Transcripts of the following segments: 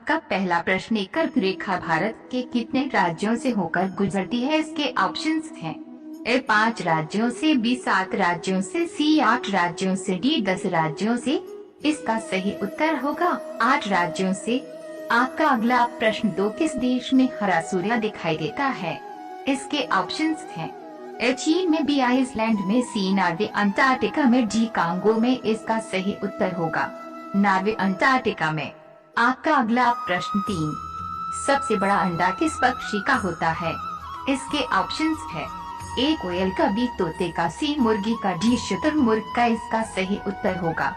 आपका पहला प्रश्न, एक कर्क रेखा भारत के कितने राज्यों से होकर गुजरती है? इसके ऑप्शंस हैं ए 5 राज्यों से, बी 7 राज्यों से, सी 8 राज्यों से, डी 10 राज्यों से। इसका सही उत्तर होगा 8 राज्यों से। आपका अगला प्रश्न, 2 किस देश में हरा सूर्य दिखाई देता है? इसके ऑप्शंस हैं ए चीन में, बी आइसलैंड में, सी नार्वे अंटार्कटिका में, डी कांगो में। इसका सही उत्तर होगा नार्वे अंटार्कटिका में। आपका अगला प्रश्न, 3 सबसे बड़ा अंडा किस पक्षी का होता है? इसके ऑप्शंस है ए कोयल का, बी तोते का, सी मुर्गी का, डी शुतुरमुर्ग का। इसका सही उत्तर होगा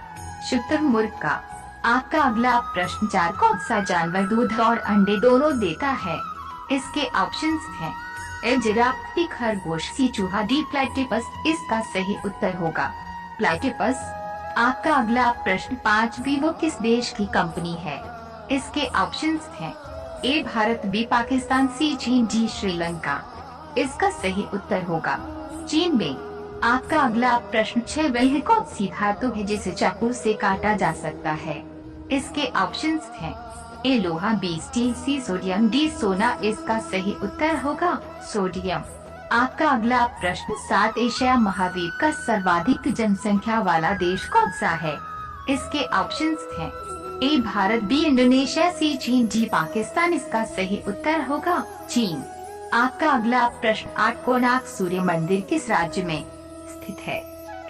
शुतुरमुर्ग का। आपका अगला प्रश्न, 4 कौन सा जानवर दूध और अंडे दोनों देता है? इसके ऑप्शंस हैं ए जिराफ, बी खरगोश, सी चूहा, डी प्लेटिपस। इसका सही उत्तर होगा प्लेटिपस। आपका अगला प्रश्न, 5 वीवो किस देश की कंपनी है? इसके ऑप्शंस हैं ए भारत, बी पाकिस्तान, सी चीन, डी श्रीलंका। इसका सही उत्तर होगा चीन में। आपका अगला प्रश्न, 6 वह कौन सी धातु है जिसे चाकू से काटा जा सकता है? इसके ऑप्शंस हैं ए लोहा, B steel, C sodium, D सोना। इसका सही उत्तर होगा सोडियम। आपका अगला प्रश्न, 7 एशिया महाद्वीप का सर्वाधिक जनसंख्या वाला देश कौन सा है? इसके ऑप्शंस हैं ए भारत, बी इंडोनेशिया, सी चीन, डी पाकिस्तान। इसका सही उत्तर होगा चीन। आपका अगला प्रश्न, 8 कोणार्क सूर्य मंदिर किस राज्य में स्थित है?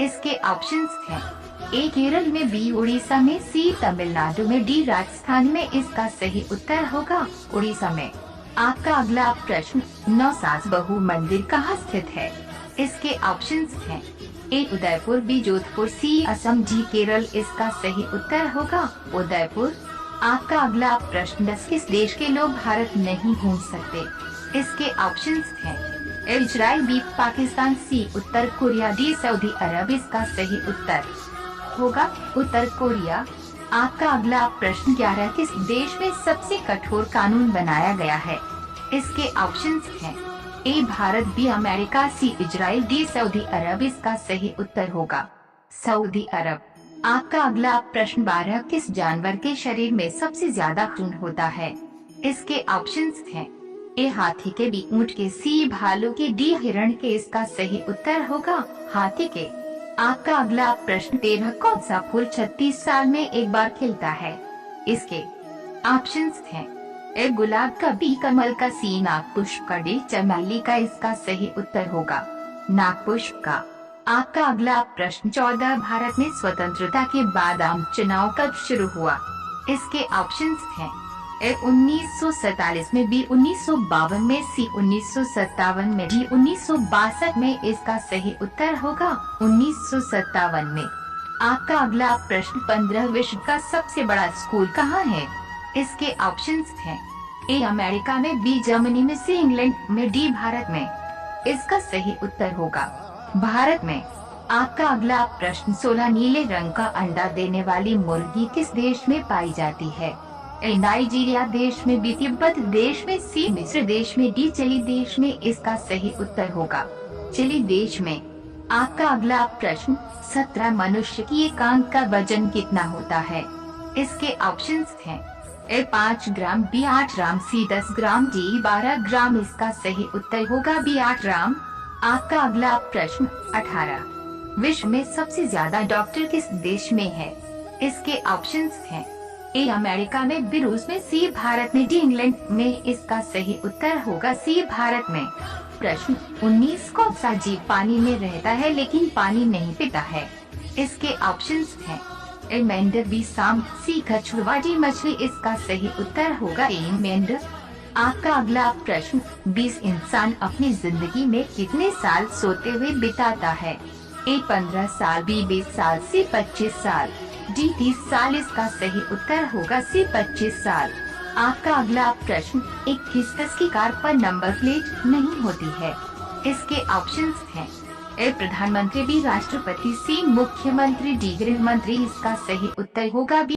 इसके ऑप्शंस हैं ए केरल में, बी उड़ीसा में, सी तमिलनाडु में, डी राजस्थान में। इसका सही उत्तर होगा उड़ीसा में। आपका अगला प्रश्न, 9 सास बहु मंदिर कहाँ स्थित है? इसके ऑप्शंस हैं ए उदयपुर, बी जोधपुर, सी असम, डी केरल। इसका सही उत्तर होगा उदयपुर। आपका अगला प्रश्न, 10 किस देश के लोग भारत नहीं घूम सकते? इसके ऑप्शंस हैं इजराइल, बी पाकिस्तान, सी उत्तर कोरिया, डी सऊदी अरब। इसका सही उत्तर होगा उत्तर कोरिया। आपका अगला प्रश्न, 11 किस देश में सबसे कठोर कानून बनाया गया है? इसके ऑप्शंस हैं A Bharat, B America, C Israel, D Saudi Arab. इसका सही उत्तर होगा सऊदी अरब। आपका अगला प्रश्न, 12 किस जानवर के शरीर में सबसे ज्यादा खून होता है? इसके ऑप्शंस हैं ए हाथी के, बी ऊंट के, सी भालू के, डी हिरण के। इसका सही उत्तर होगा हाथी के। आपका अगला प्रश्न, 13 कौन सा फूल 36 साल में एक बार खिलता है? इसके ऑप्शंस हैं ए गुलाब का, बी कमल का, सी नागपुष्प का, डी चमेली का। इसका सही उत्तर होगा नागपुष्प का। आपका अगला प्रश्न, 14 भारत में स्वतंत्रता के बाद आम चुनाव कब शुरू हुआ? इसके ऑप्शंस हैं ए 1947 में, बी 1952 में, सी 1957 में, डी 1962 में। इसका सही उत्तर होगा 1957 में। आपका अगला प्रश्न, 15 विश्व का सबसे बड़ा स्कूल कहाँ है? इसके ऑप्शंस हैं ए अमेरिका में, बी जर्मनी में, सी इंग्लैंड में, डी भारत में। इसका सही उत्तर होगा भारत में। आपका अगला प्रश्न, 16 नीले रंग का अंडा देने वाली मुर्गी किस देश में पाई जाती है? ए नाइजीरिया देश में, बी तिब्बत देश में, सी मिस्र देश में, डी चिली देश में। इसका सही उत्तर होगा चिली देश में। आपका अगला प्रश्न, 17 मनुष्य की एक आंख का वजन कितना होता है? इसके ऑप्शंस हैं ए 5 ग्राम, बी 8 ग्राम, सी 10 ग्राम, डी 12 ग्राम। इसका सही उत्तर होगा बी 8 ग्राम। आपका अगला प्रश्न, 18 विश्व में सबसे ज्यादा डॉक्टर किस देश में है? इसके ऑप्शंस हैं ए अमेरिका में, बी रूस में, सी भारत में, डी इंग्लैंड में। इसका सही उत्तर होगा सी भारत में। प्रश्न, 19 कौन सा जीव पानी में रहता है लेकिन पानी नहीं पीता है? इसके ऑप्शंस हैं ए मेंढक, बी सांप, सी कछुआ, डी मछली। इसका सही उत्तर होगा ए मेंढक। आपका अगला प्रश्न, 20 इंसान अपनी जिंदगी में कितने साल सोते हुए बिताता है? ए 15 साल, बी 20 साल, सी 25 साल, डी 30 साल। इसका सही उत्तर होगा सी 25 साल। आपका अगला प्रश्न, एक खिसखस की कार पर नंबर प्लेट नहीं होती है। इसके ऑप्शंस हैं ए प्रधानमंत्री, बी राष्ट्रपति, सी मुख्यमंत्री, डी गृह मंत्री। इसका सही उत्तर होगा बी